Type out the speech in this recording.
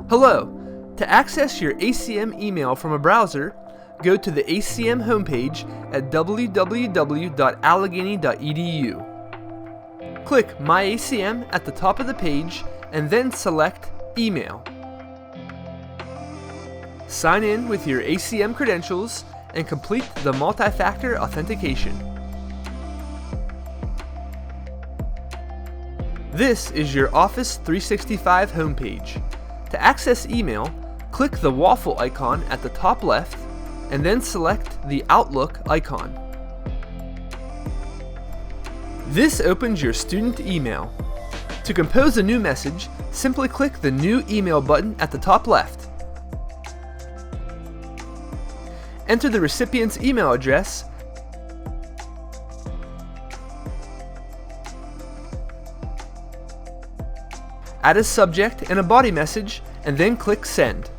Hello! To access your ACM email from a browser, go to the ACM homepage at www.allegheny.edu. Click My ACM at the top of the page and then select Email. Sign in with your ACM credentials and complete the multi-factor authentication. This is your Office 365 homepage. To access email, click the waffle icon at the top left and then select the Outlook icon. This opens your student email. To compose a new message, simply click the New Email button at the top left. Enter the recipient's email address add a subject and a body message, and then click Send.